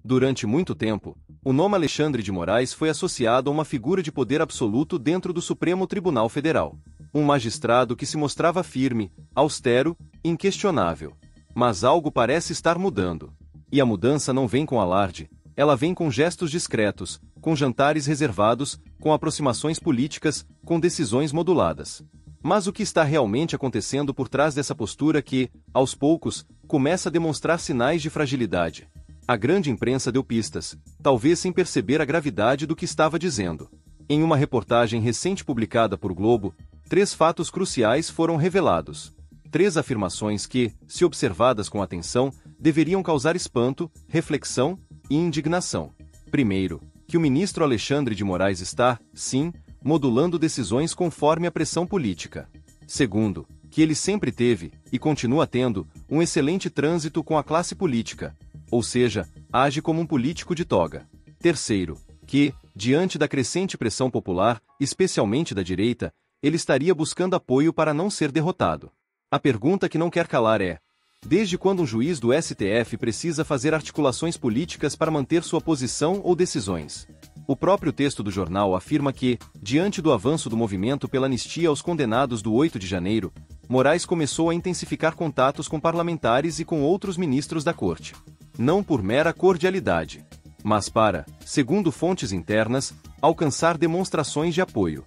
Durante muito tempo, o nome Alexandre de Moraes foi associado a uma figura de poder absoluto dentro do Supremo Tribunal Federal. Um magistrado que se mostrava firme, austero, inquestionável. Mas algo parece estar mudando. E a mudança não vem com alarde, ela vem com gestos discretos, com jantares reservados, com aproximações políticas, com decisões moduladas. Mas o que está realmente acontecendo por trás dessa postura que, aos poucos, começa a demonstrar sinais de fragilidade? A grande imprensa deu pistas, talvez sem perceber a gravidade do que estava dizendo. Em uma reportagem recente publicada por Globo, 3 fatos cruciais foram revelados. 3 afirmações que, se observadas com atenção, deveriam causar espanto, reflexão e indignação. Primeiro, que o ministro Alexandre de Moraes está, sim, modulando decisões conforme a pressão política. Segundo, que ele sempre teve, e continua tendo, um excelente trânsito com a classe política, ou seja, age como um político de toga. Terceiro, que, diante da crescente pressão popular, especialmente da direita, ele estaria buscando apoio para não ser derrotado. A pergunta que não quer calar é: desde quando um juiz do STF precisa fazer articulações políticas para manter sua posição ou decisões? O próprio texto do jornal afirma que, diante do avanço do movimento pela anistia aos condenados do 8 de janeiro, Moraes começou a intensificar contatos com parlamentares e com outros ministros da corte. Não por mera cordialidade, mas para, segundo fontes internas, alcançar demonstrações de apoio.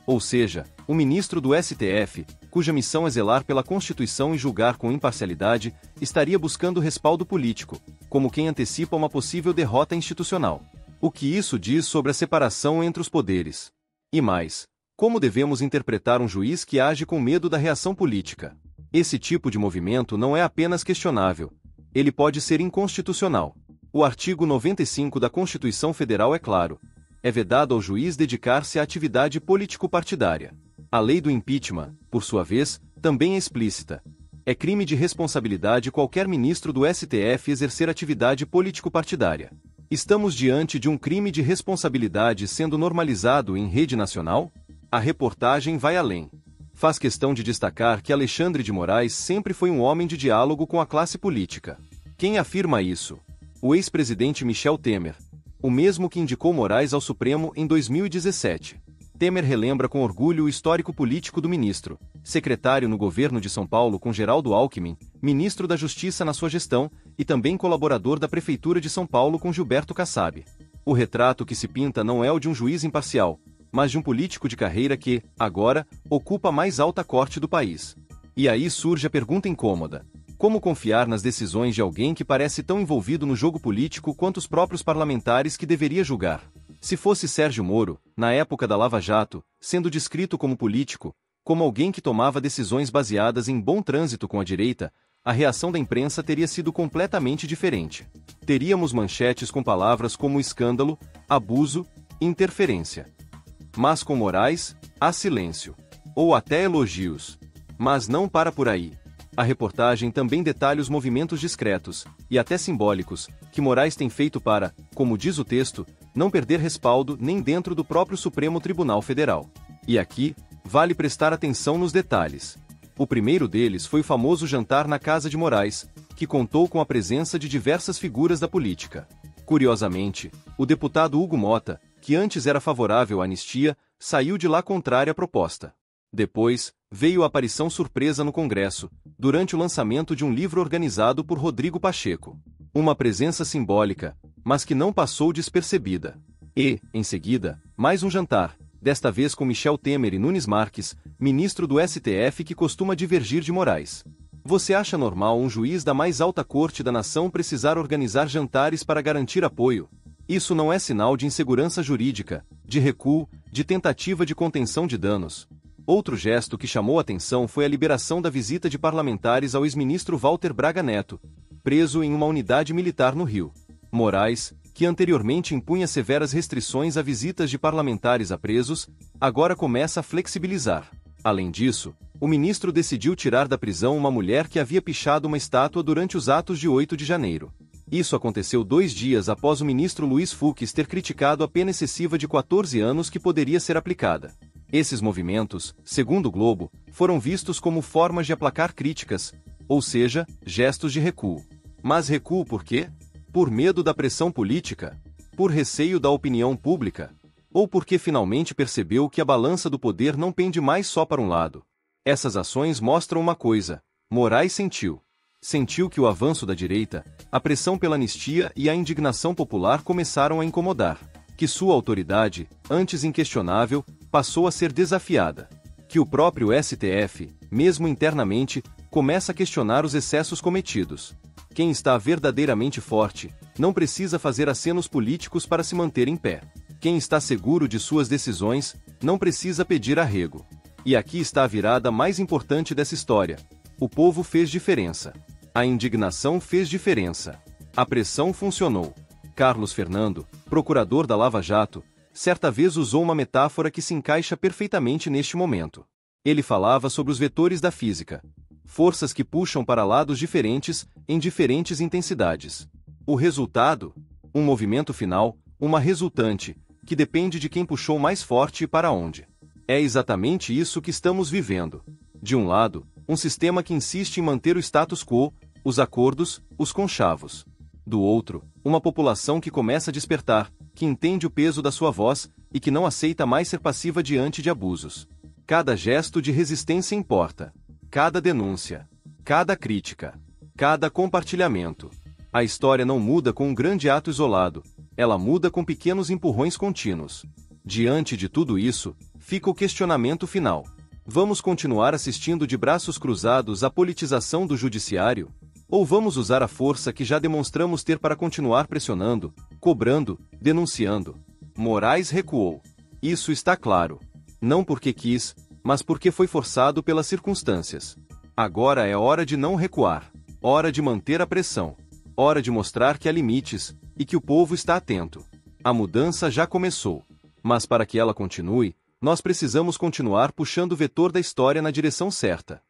Ou seja, o ministro do STF, cuja missão é zelar pela Constituição e julgar com imparcialidade, estaria buscando respaldo político, como quem antecipa uma possível derrota institucional. O que isso diz sobre a separação entre os poderes? E mais, como devemos interpretar um juiz que age com medo da reação política? Esse tipo de movimento não é apenas questionável, ele pode ser inconstitucional. O artigo 95 da Constituição Federal é claro: é vedado ao juiz dedicar-se à atividade político-partidária. A lei do impeachment, por sua vez, também é explícita. É crime de responsabilidade qualquer ministro do STF exercer atividade político-partidária. Estamos diante de um crime de responsabilidade sendo normalizado em rede nacional? A reportagem vai além. Faz questão de destacar que Alexandre de Moraes sempre foi um homem de diálogo com a classe política. Quem afirma isso? O ex-presidente Michel Temer, o mesmo que indicou Moraes ao Supremo em 2017. Temer relembra com orgulho o histórico político do ministro, secretário no governo de São Paulo com Geraldo Alckmin, ministro da Justiça na sua gestão, e também colaborador da Prefeitura de São Paulo com Gilberto Kassab. O retrato que se pinta não é o de um juiz imparcial, mas de um político de carreira que, agora, ocupa a mais alta corte do país. E aí surge a pergunta incômoda: como confiar nas decisões de alguém que parece tão envolvido no jogo político quanto os próprios parlamentares que deveria julgar? Se fosse Sérgio Moro, na época da Lava Jato, sendo descrito como político, como alguém que tomava decisões baseadas em bom trânsito com a direita, a reação da imprensa teria sido completamente diferente. Teríamos manchetes com palavras como escândalo, abuso, interferência. Mas com Moraes, há silêncio. Ou até elogios. Mas não para por aí. A reportagem também detalha os movimentos discretos, e até simbólicos, que Moraes tem feito para, como diz o texto, não perder respaldo nem dentro do próprio Supremo Tribunal Federal. E aqui, vale prestar atenção nos detalhes. O primeiro deles foi o famoso jantar na casa de Moraes, que contou com a presença de diversas figuras da política. Curiosamente, o deputado Hugo Mota, que antes era favorável à anistia, saiu de lá contrário à proposta. Depois, veio a aparição surpresa no Congresso, durante o lançamento de um livro organizado por Rodrigo Pacheco. Uma presença simbólica, mas que não passou despercebida. E, em seguida, mais um jantar, desta vez com Michel Temer e Nunes Marques, ministro do STF que costuma divergir de Moraes. Você acha normal um juiz da mais alta corte da nação precisar organizar jantares para garantir apoio? Isso não é sinal de insegurança jurídica, de recuo, de tentativa de contenção de danos. Outro gesto que chamou atenção foi a liberação da visita de parlamentares ao ex-ministro Walter Braga Neto, preso em uma unidade militar no Rio. Moraes, que anteriormente impunha severas restrições a visitas de parlamentares a presos, agora começa a flexibilizar. Além disso, o ministro decidiu tirar da prisão uma mulher que havia pichado uma estátua durante os atos de 8 de janeiro. Isso aconteceu 2 dias após o ministro Luiz Fux ter criticado a pena excessiva de 14 anos que poderia ser aplicada. Esses movimentos, segundo o Globo, foram vistos como formas de aplacar críticas, ou seja, gestos de recuo. Mas recuo por quê? Por medo da pressão política? Por receio da opinião pública? Ou porque finalmente percebeu que a balança do poder não pende mais só para um lado? Essas ações mostram uma coisa: Moraes sentiu. Sentiu que o avanço da direita, a pressão pela anistia e a indignação popular começaram a incomodar. Que sua autoridade, antes inquestionável, passou a ser desafiada. Que o próprio STF, mesmo internamente, começa a questionar os excessos cometidos. Quem está verdadeiramente forte, não precisa fazer acenos políticos para se manter em pé. Quem está seguro de suas decisões, não precisa pedir arrego. E aqui está a virada mais importante dessa história. O povo fez diferença. A indignação fez diferença. A pressão funcionou. Carlos Fernando, procurador da Lava Jato, certa vez usou uma metáfora que se encaixa perfeitamente neste momento. Ele falava sobre os vetores da física. Forças que puxam para lados diferentes, em diferentes intensidades. O resultado? Um movimento final, uma resultante, que depende de quem puxou mais forte e para onde. É exatamente isso que estamos vivendo. De um lado, um sistema que insiste em manter o status quo, os acordos, os conchavos. Do outro, uma população que começa a despertar, que entende o peso da sua voz e que não aceita mais ser passiva diante de abusos. Cada gesto de resistência importa. Cada denúncia. Cada crítica. Cada compartilhamento. A história não muda com um grande ato isolado, ela muda com pequenos empurrões contínuos. Diante de tudo isso, fica o questionamento final. Vamos continuar assistindo de braços cruzados à politização do judiciário? Ou vamos usar a força que já demonstramos ter para continuar pressionando, cobrando, denunciando? Moraes recuou. Isso está claro. Não porque quis, mas porque foi forçado pelas circunstâncias. Agora é hora de não recuar. Hora de manter a pressão. Hora de mostrar que há limites, e que o povo está atento. A mudança já começou. Mas para que ela continue, nós precisamos continuar puxando o vetor da história na direção certa.